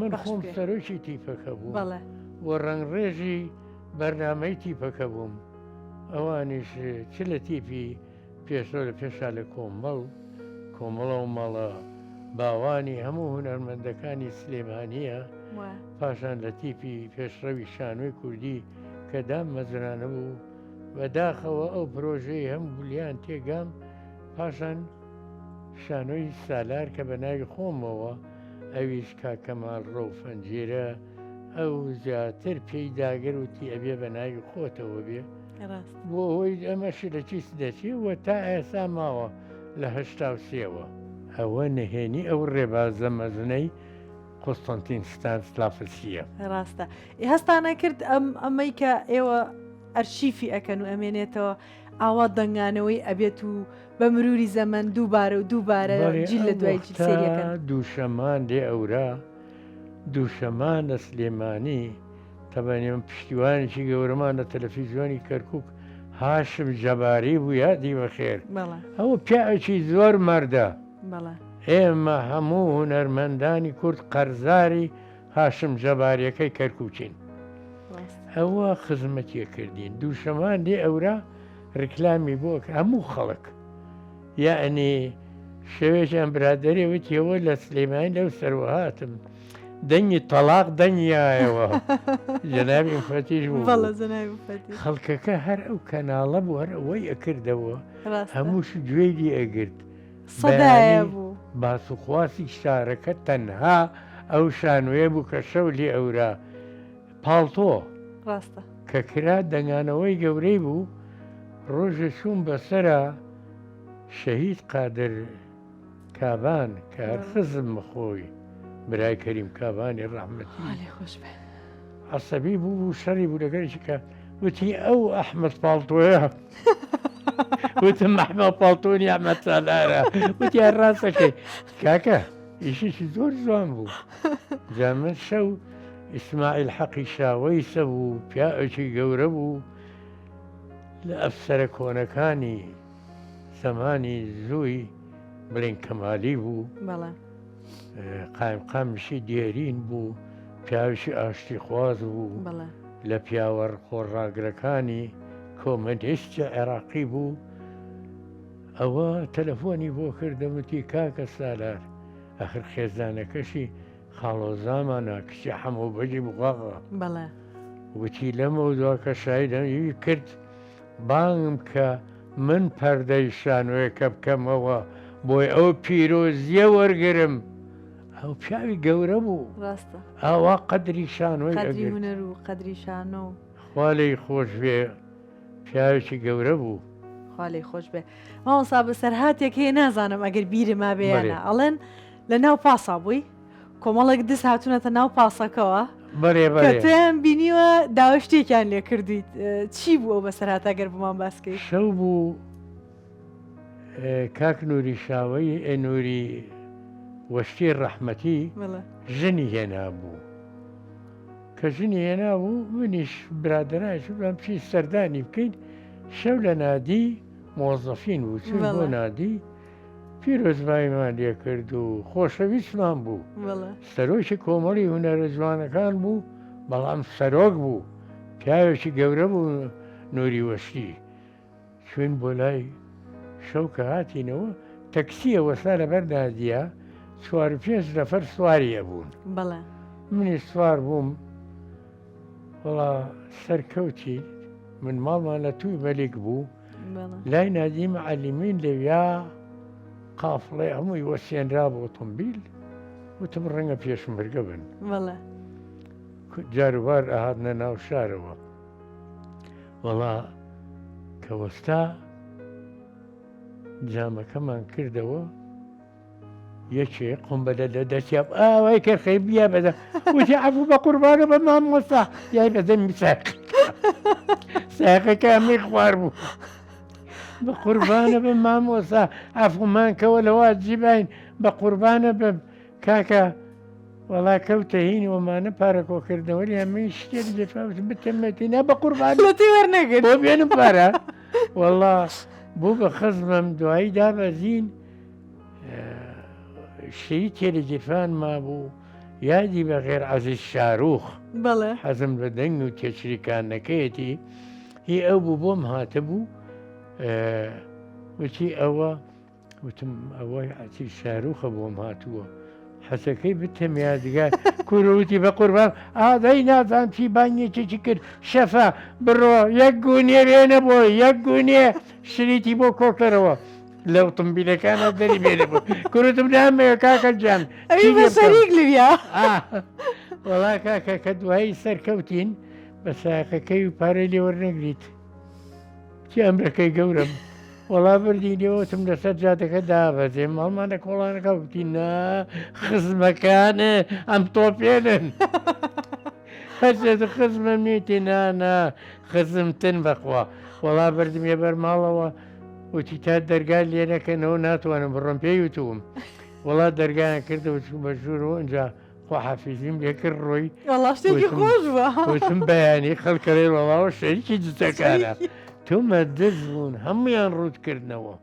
من خۆم سەرۆکی تیپەکە بوو بەڵێ وە ڕنگڕێژی بەرنامەی تیپەکە بووم ئەوانیش چ لە تیپی پێشۆ لە پێشا لە کۆمەڵە و ماڵە باوانی هەموو هونەرمەندەکانی سلێمانیە پاشان لە تیپی پێشڕەوی شانۆی کوردی کە دام مەزرانە بوو بەداخەوە ئەو پرۆژەی هەم بولیان تێگام پاشان شانۆی سالار کە بە ناوی خۆمەوە ئەویش کاکەماڵ ڕۆ و فەنجێرە ئەو زیاتر پێی داگەر وتی ئەبێ بە ناوی خۆتەوە بێ بۆ هۆی ئەمەش لە چیس دەچێتەوە تا ئێستا ماوە لە 1970ەوە ئەوە نهێنی ئەو ڕێبازە مەزنەی قۆستانتین ستانسلافسیە. ڕاستە هەستانە کرد ئەمەی کە ئێوە ئەرشیفی ئەکەن و ئەمێنێتەوە ئاوا دەنگانەوەی ئەبێت و بە مروری زەمن دووبارە و دووبارە جیل لە دوای جیل سێریەکەن. دووشەمان لێ ئەورا دووشەمانە سلێمانی تەبەنێم پشتیوانێکی گەورەمان لە تەلەڤیزیۆنی کەرکووک هاشم جەباری بوو یادی بەخێر ئەوە پیاوێکی زۆر مەردە ئێمە هەموو هونەرمەندانی کورد قەرزاری هاشم جەباریەکەی کەرکووچین ئەوە خزمەتیە کردین دووشەمان لێ ئەورا ڕکلامی بۆ هەموو خەڵک یعنی شەوێژیان برادەری وتیەوە لە سلێمانی لەو سەرۆهاتم دەنگی تەلاق دەنگیایەوە جەنابی مفەتیش بوو خەڵکەکە هەر ئەو کەناڵە بوو هەر ئەوەی ئەکردەوە هەمووش گوێی ئەگرت باسوخواسی شارەکە تەنها ئەو شانوێ بوو کە شەو لێ ئەورا پاڵتۆ کە کرا دەنگانەوەی گەورەی بوو ڕۆژە چوون بەسرە شەهید قادر کابان کە هەر خزم بخۆی برای کەریم کابانی ڕەحمەتی عەسەبی بوو شەڕی بوو لەگەڵێکی کە وتی ئەو ئەحمەد پاڵتۆیە وتم ئەحمەد پاڵتۆنی ئەحمەد سالارە وتی هەر ڕاستەکەی کاکە ئیشێکی زۆر جوان بوو جا من شەو ئیسماعیل حەقی شاوەیسە بوو پیاوێکی گەورە بوو لە ئەفسەرە کۆنەکانی زەمانی زووی بڵێن کەمالی بوو قایمقامشی دیێرین بوو پیاویشی ئاشتی خواز بوو لە پیاوەڕ خۆڕاگرەکانی کۆمەنیستە عێراقی بوو ئەوە تەلەفۆنی بۆ کردەمەتی کاکە سالار ئەخر خێزانەکەشی خاڵۆزامانە کچی هەموو بەجی بووغاغا وتی لەمە دوا کە شایدەمی کرد بانگم کە من پەردەی شانوێکە بکەمەوە بۆی ئەو پیرۆزیە وەرگرم ئەو پیاوی گەورە بوو ئاوا قەدری شانوێ هوەر و قەدری شانۆ خوالی خۆش بێ پیاوێکی گەورە بوو خالی خۆش بێ ماوەسا بە سەرهاتێک هەیە نازانم ئەگەر بیرما بێنە ئەڵێن لە ناو پاسا بووی کۆمەڵێک دەست هاتوونەتە ناو پاسەکەەوە تیان بینیوە داوە شتێکیان لێ کردیت چی بوو ئەو بە سەرهات ئەگەر بمان باسکەی شەو بوو کاک نووری شاوەی ئەنووری وەشتی ڕەحمەتی ژنی هێنا بوو کە ژنی هێنا بوو منیش برادرایش بڵام چی سەردانی بکەین شەو لە نادی مۆزەفین بوو چون بۆ نادی پیرۆزبایمان لێ کرد و خۆشەویستمان بوو سەرۆکی کۆمەڵی هونەرە جوانەکان بوو بەڵام سەرۆک بوو پیاوێکی گەورە بوو نووری وەشتی چوین بۆ لای شەو کە هاتینەوە تەکسیە وەسا لەبەر نادیە 4-5 نەفەر سواریە بوون منی سوار بووم وڵا سەرکەوتی من ماڵمان لە توی بەلیک بوو لای نادی مەعەلیمین لەویا قافڵێ هەمووی وەسێنرا بۆ ئۆتۆمبیل وتم ڕەنگە پێشمبرگە بن جاروبار ئاهاتنە ناو شارەوە وەڵا کە وەستا جامەکەمان کردەوە یەکێ قومبەلە لە دەستیاب ئاوای کەرخەی بیا بەدە وتی عەفو بە قوربانە بە مامۆستا یای بەدەمی ساق ساقەکە هەمووی خوار بوو بە قوربانە بە مامۆستا ئەفومان کەوە لەوا جیبین بە قوربانە بە کاکە وەڵا کەوتە هینی وەمانە پارەکۆکردنەوەی هەمووی شتێک دەفاوت بتەمەتینا بە قوربان وەرنەگرت بۆ بێنم پارە وەڵا بوو بە خزمم دوایی دابەزین شەی تێلەجیفان ما بوو یادی بە غێر عەزیز شارۆخ حەزم بە دەنگ و تێچریکانەکەیەتی هی ئەو بوو بۆم هاتە بوو وتی ئەوە وتم ئەوەی عەزیز شارۆخە بۆم هاتووە حەسەکەی بتەم یادگار کوورەوتی بە قوربان ئادەی نازان چی بانگێکێکی کرد شەفە بڕۆ یەک گونێ وێنە بۆی یەک گونێ شریتی بۆ کۆکەرەوە لەو تمبیلەکانە دەری بێنێ بوو کوورتم نامەوە کاکە جان ئەوی بە سەریک لویا وەڵا کاکە کە دوایی سەرکەوتین بە ساقەکەی و پارەی لێ وەرنەگریت چی ئەمرەکەی گەورم وەڵا بردینەوەتم لەسەر جادەکە دابەزێ ماڵمانە کۆڵانەکە وتینە خزمەکانە ئەم تۆپێنن هەرچێت خزمە میتی نانە خزمتن بەخوا وەڵا بردمێ بەر ماڵەوە وتی تا دەرگای لێ نەکەنەوە ناتوانم بڕۆم پێی وتوم وڵا دەرگایان کردەوە چوو بە ژوورەوە ئەجا خواحافیزیم لێکرد ڕۆی وەڵا شتێکی خۆش بووە وتم بەیانی خەڵکەڕێ وەڵاوە شەریکی جوتەکانە تومە دەست بوون هەمویان ڕوودکردنەوە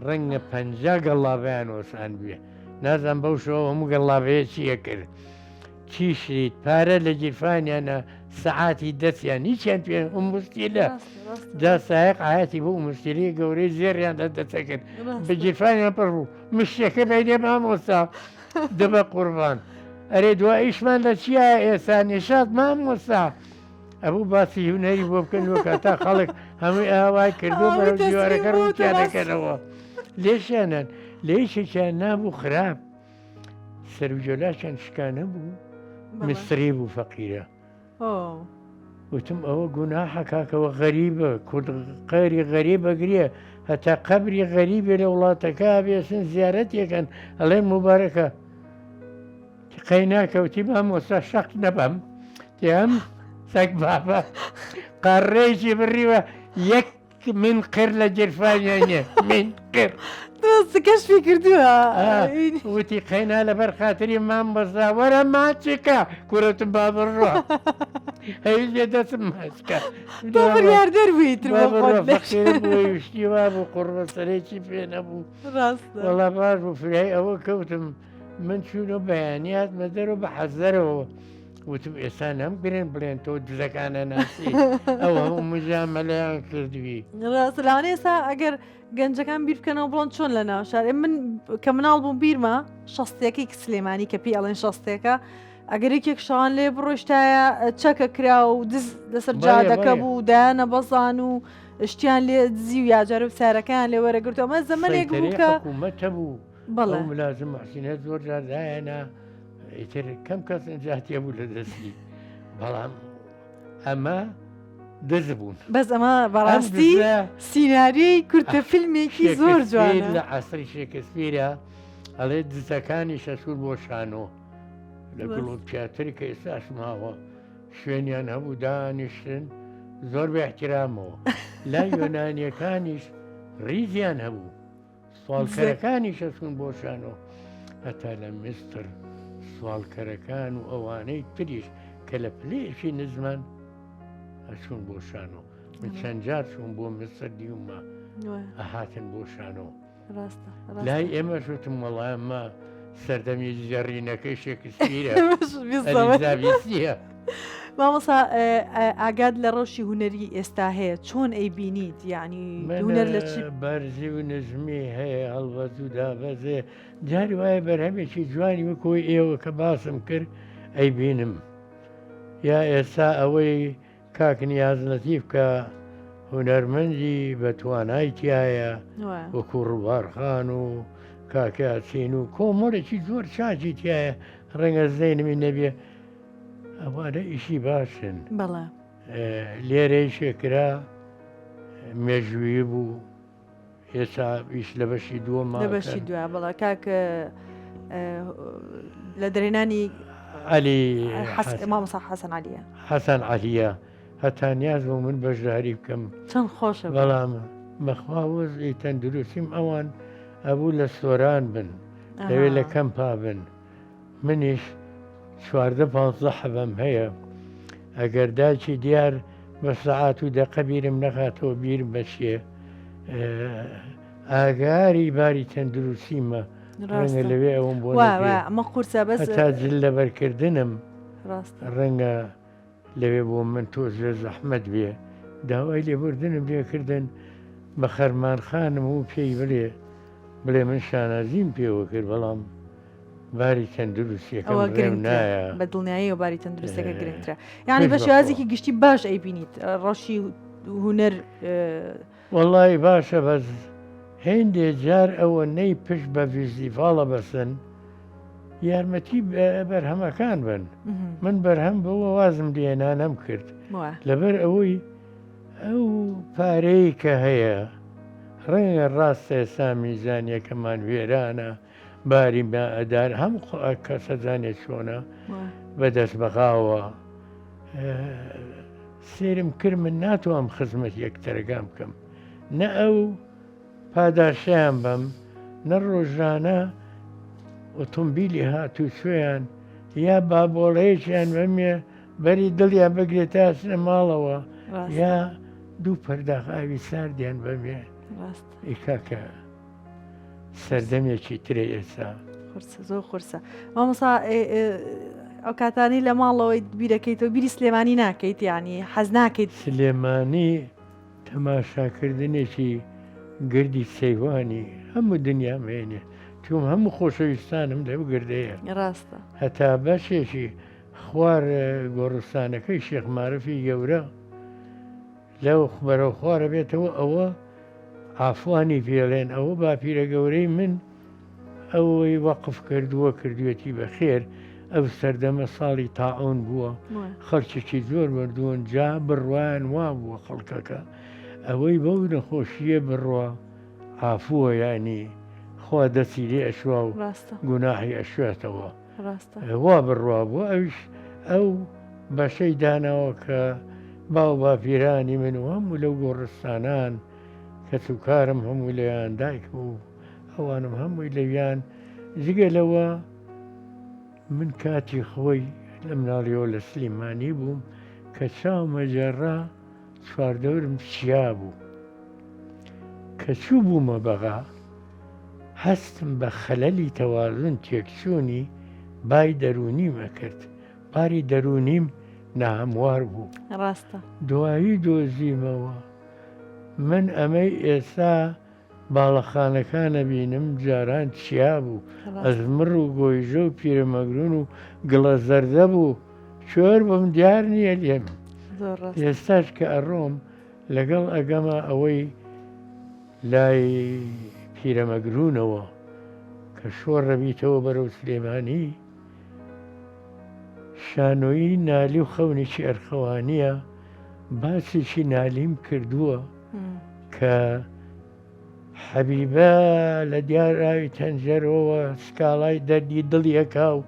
ڕەنگە 50 گەڵابیان وەسان بێ نازان بەو شەوە هەموو گەڵابەیە چیە کرد چی شریت پارە لە گیرفانیانە سەعاتی دەستیان هیچیان پێ ئومستیلە جا سایق ئاەتی بۆ ئومستیلی گەورەی زێریان لە دەچەکرد بە گیرفانیان پڕ بوو مشتەکە بەینێ مامۆستا دەبە قوربان ئەرێ دواییشمان لە چیە ئێستا نێشات مامۆستا ئەبوو باسی هوەری بۆ بکەنەوە کە تا خەڵک هەمووی ئاوای کردو بەرەو دیوارەکە ڕووتیانەکەنەوە لێشیانان لێشێکیان نابوو خراپ سەرجۆلاشان شکانە بوو مستری بوو فەقیرە وتم ئەوە گوناحە کاکەوە غەریبە قەری غەریبە گرێ هەتا قەبری غەریبێ لە وڵاتەکە بێسن زیارەتێکەن ئەڵێ مبارەکە قەیناکەوتی مامۆستا شەق نەبەم تێم سەگ بابە قەڕێژی بڕیوە یەک من قر لە جرفانیانە من قر کەشفی کردووە وتی قەینا لەبەر خاتری مام بەزا وەرە ماچێکە کوورەتم با بڕۆ هەویێ دەچم ماچکە یاردەر بوویت وشتی وا بوو قوڕبە سەرێکی پێ نەبوو وەڵا باش بوو فرای ئەوە کەوتم من چوونە بەیانیات مەدەرەوە بە حەزەرەوە وتم ئێستا نەم گرن بڵێن تۆ دزەکانە ناسی ئەو هەموو مژامەلەیان کردوی ڕاستلانێ ئێستا ئەگەر گەنجەکان بیر بکەنەوە بڵۆن چۆن لە ناو شار من کە مناڵ بووم بیرمە شەستێکی سلێمانی کە پێی ئەڵێن شەستێکە ئەگەر یەکێک شان لێ بڕۆشتایە چەکە کرا و دز لەسەر جادەکە بوو دایانە بەزان و شتیان لێ دزی و یاجار و سارەکان لێ وەرەگرتەوە ئەمە زەمانێک بوو کە حکوومەتە بوو بەڵێ ملازم حسینە زۆر جاردایەنە ئیتر کەم کەس ئەنجاتیە بوو لە دەستی بەڵام ئەمە دەست بوون بەس ئەمە بەڕاستی سیناریۆی کورتە فیلمێکی زۆر جوانە لە عەسری شێکسپیرە ئەڵێ دزەکانی شەسوور بۆ شانۆ لە گڵۆ پیاتری کە ئێستاش ماوە شوێنیان هەبوو دانیشتن زۆر بە احترامەوە لای یۆنانیەکانیش ریزیان هەبوو سوالکەرەکانی شەسوون بۆ شانۆ هەتا لە مستر سوالکەرەکان و ئەوانەی تریش کە لە پلێشی نزمان ئەچوون بۆ شانۆ من چەند جار چوون بۆ مستر دیومە ئەهاتن بۆ شانۆ لای ئێمە شوتم وەڵامە سەردەمی جەڕینەکەی شێکسپیرە ئەلیزابێتیە مامۆستا ئاگاد لە ڕۆژی هوەری ئێستا هەیە چۆن ئەی بینیت یعنی هوەر لە چی بەرزی و نژمی هەیە هەڵبەت و دابەزێ جاری وایە بەرهەمێکی جوانی وەکۆی ئێوە کە باسم کرد ئەی بینم یا ئێستا ئەوەی کاک نیازنەتیف کە هونەرمەندی بە توانای تایە وەکو ڕووبارخان و کاکیاچین و کۆمەڵێکی زۆر چاچی تایە ڕەنگە زەینمی نەبێ ئەوانە ئیشی باشن بەڵێ لێرەی شێکرا مێژووی بوو ئێستا ئیش لە بەشی دووەمە لە بەشی دووە بەڵێ کاکە لە دەرێنانی علی مامۆستا حەسەن عەلیە حەسەن عەلیە هەتا نیاز بوو من بەشداری بکەم چەند خۆشە بەڵام بەخوا وەزئی تەندروستیم ئەوان ئەبوو لە سۆران بن لەوێ لە کەمپا بن منیش 14 حەبەم هەیە ئەگەر داچی دیار بە سەعات و دەقە بیرم نەخاتەوە بیرم بەچێ ئاگاری باری تەندروستیمە ڕەنگە لەوێ ئەوم بۆ ئەمە قورسە بەس تا جل لەبەرکردنم ڕەنگە لەوێ بۆ من تۆز لە زەحمەت بێ داوای لێبوردنم لێکردن بە خەرمانخانم و پێی بڵێ من شانازیم پێوە کرد بەڵام باری تەندروستیەکەم ڕێم نایە بە دڵنیایی و باری تەندروستەکە گرنگترە یعنی بە شێوازێکی گشتی باش ئەی بینیت ڕۆژی هوەر وەڵی باشە بەس هێندێ جار ئەوەنەی پشت بە فیستیڤاڵە بەسن یارمەتی بەرهەمەکان بن. من بەرهەم بەوە وازم لێنانەم کرد لەبەر ئەوەی ئەو پارەی کە هەیە ڕێگە ڕاستە ئێستا میزانیەکەمان وێرانە باری ئەدار هەموو کەسە زانێت چۆنە بەدەست بەغاوە سێرم کرد من ناتوانم خزمەت یەکتەرەکان بکەم نە ئەو پاداشیان بم نە ڕۆژانە ئۆتۆمبیلی هاتوو شوێیان یا بابۆڵەیەکیان بەمێ بەری دڵیان بگرێت تا چنە ماڵەوە یا دوو پەرداخاوی ساردیان بەمێ ئیکاکە سەردەمێکی ترێ ئێستا زۆر قورسە مامۆستا ئەو کاتانی لە ماڵەوەی بیرەکەیتەوە بیری سلێمانی ناکەیت یانی حەز ناکەیت سلێمانی تەماشاکردنێکی گردی سەیوانی هەموو دنیامێنێ چۆم هەموو خۆشەویستانم لەو گردەیە ڕاستە هەتا بەشێکی خوار گۆڕستانەکەی شێخ معرفی گەورە لەو بەرەو خوارە بێتەوە ئەوە ئافوانی پێڵێن ئەوە باپیرە گەورەی من ئەوەی وەقف کردووە کردوێتی بەخێر ئەو سەردەمە ساڵی تاعون بووە خەڵکێکی زۆر بردوون جا بڕوایان وا بووە خەڵکەکە ئەوەی بەو نەخۆشیە بڕوە ئافووە ینی خوا دەستی لێ ئەشوا و گوناحی ئەشوێتەوە وا بڕوا بووە ئەوش ئەو بەشەی داناوە کە باو باپیرانی من و هەموو لەو گۆڕستانان کەس و کارم هەموو لەیان دایک بوو ئەوانم هەمووی لەویان جگە لەوە من کاتی خۆی لە مناڵیەوە لە سلێمانی بووم کە چاومەجێڕا چواردەورم چیا بوو کە چوو بوومە بەغا هەستم بە خەلەلی تەوازن تێکچوونی بای دەرونیمە کرد باری دەرونیم ناهەموار بوو ڕاستە دوایی دۆزیمەوە من ئەمەی ئێستا باڵەخانەکانە بینم جاران چیا بوو ئەزمڕ و گۆیژە و پیرەمەگرون و گڵە زەردە بوو شۆر بم دیار نییە لێم ئێستاش کە ئەڕۆم لەگەڵ ئەگەمە ئەوەی لای پیرەمەگرونەوە کە شۆڕ ڕەبیتەوە بەرەو سلێمانی شانۆیی نالی و خەونێکی ئەرخەوانیە باسێکی نالیم کردووە کە حەبیبە لە دیاراوی تەنجەرەوە سکاڵای دەردی دڵیەکە و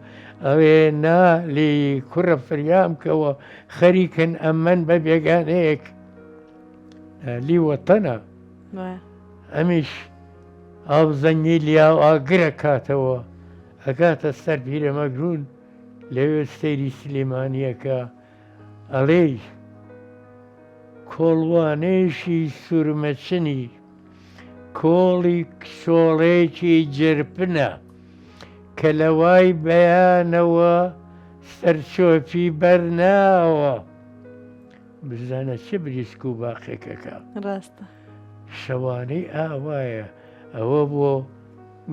ئەوێ نالی کوڕە فریامکەوە خەریکن ئەمەن بە بێگانەیەک نالی وەتەنە ئەمیش ئاو زەنگی لیا و ئاگرە کاتەوە ئەگاتە سەر پیرەمەگرون لەوێ سەیری سلێمانیەکە ئەڵێ کۆڵوانێشی سوورمەچنی کۆڵی کشۆڵێکی جرپنە کە لەوای بەیانەوە سەرچۆپی بەرناوە بزانە چه بریسک و باقێکەکە ڕاستە شەوانەی ئاوایە ئەوە بۆ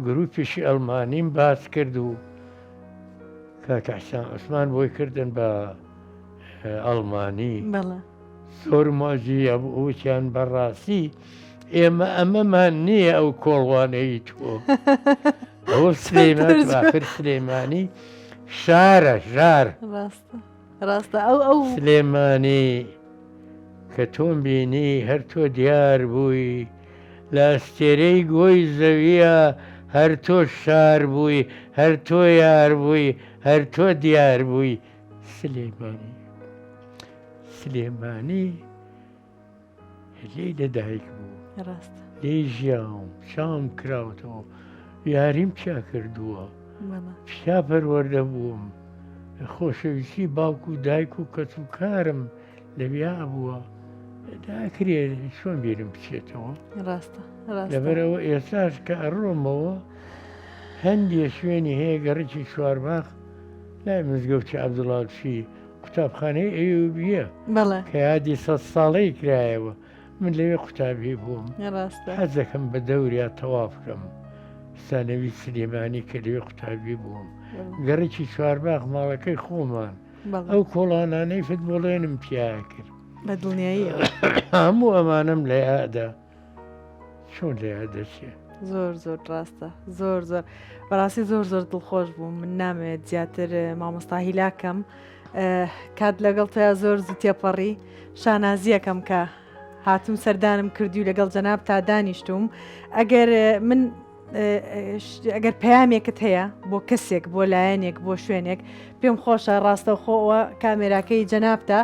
گروپیشی ئەڵمانیم باس کرد و کاکە حسان عوسمان بۆی کردن بە ئەڵمانی زۆر ماژی ئەوچیان بەڕاستی ئێمە ئەمەمان نییە ئەو کۆڵوانەی تۆ ئەوە سلێمانخر سلێمانی شارە ژار ڕاستە ئەو سلێمانی کە تۆم بینی هەر تۆ دیار بووی لە ئەستێرەی گۆی زەویە هەر تۆ شار بووی هەر تۆ یار بووی هەر تۆ دیار بووی سلێمانی لێی لەدایک بوو لێی ژیاوم شام کراوەتەوە یاریم چا کردووە پیا پەروەردە بووم خۆشەویستی باوکو و دایک و کەس و کارم لەویا بووە داکرێ چۆن بیرم بچێتەوە لەبەرەوە ئێستاش کە ئەڕۆمەوە هەندێ شوێنی هەیە گەڕێکی چوارباخ لای مزگەوتی عەبدوڵڵاچی قوتابخانەی ئەیوبیە کە یادی 100 ساڵەی کرایەوە من لەوێ قوتابی بووم حەزەکەم بە دەوریا تەواف بکەم سانەوی سلێمانی کە لەوێ قوتابی بووم گەڕێکی چوارباخ ماڵەکەی خۆمان ئەو کۆڵانانەی فتبۆڵێنم پیایا کرد بە دڵنیایی هەموو ئەمانم لە یادا چۆن لێ دەچێ زۆر زۆر ڕاستە زۆر زۆر بەڕاستی زۆر زۆر دڵخۆش بووم من نامێت زیاتر مامۆستا هیلاکەم کات لەگەڵ تۆیا زۆر زوو تێپەڕی شانازیەکەم کە هاتووم سەردانم کردی و لەگەڵ جەناب تا دانیشتوم ئەگەر من ئەگەر پەیامێکت هەیە بۆ کەسێک بۆ لایەنێک بۆ شوێنێک پێم خۆشە ڕاستەوخۆەوە کامێراکەی جەنابتە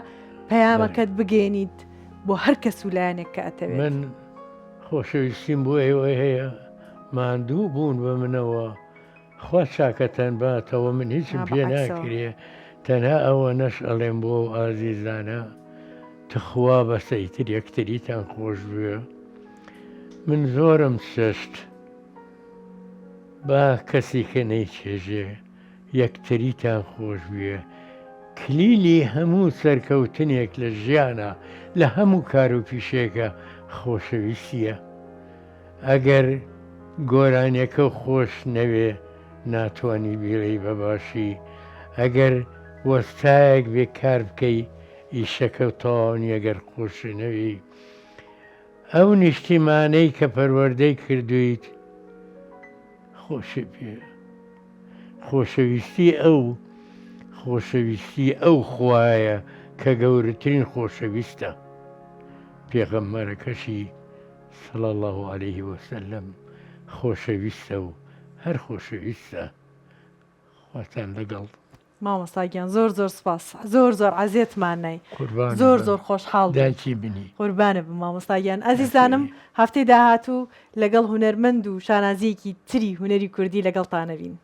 پەیامەکەت بگەێنیت بۆ هەر کەس و لایەنێک کە ئەتەوێت من خۆشەویستیم بۆ ئێوە هەیە ماندوو بوون بە منەوە خوا چاکەتەن باتەوە من هیچم پێ ناکرێ تەنها ئەوە نەش ئەڵێم بۆ ئازیزانە تخوا بەسەیتر یەکتریتان خۆش بوێ من زۆرم شەشت با کەسی کە نەیچێژێ یەکتریتان خۆش بوێ کلیلی هەموو سەرکەوتنێک لە ژیانە لە هەموو کار و پیشێکە خۆشەویستیە ئەگەر گۆرانیەکە خۆش نەوێ ناتوانانی بیڵی بەباشی ئەگەر وەستایەک بێ کار بکەی ئیشەکە تاوانی ئەگەر خۆشنەوی ئەو نیشتیمانەی کە پەروەردەی کردویت خۆشی پێ خۆشەویستی ئەو خوایە کە گەورەترین خۆشەویستە پێغەمبەرەکەشی صلی الله عليه وسلم خۆشەویستە و هەر خۆشەویستە خواتان لەگەڵ مامۆستاگیان زۆر زۆر سپاس زۆر زۆر عەزیێتمانای زۆر زۆر خۆشحاڵ داچی بنی قوربانە بم مامۆستاگیان ئەزیزانم هەفتەی داهاتوو لەگەڵ هونەرمەند و شانازیەکی تری هونەری کوردی لەگەڵتانە بین.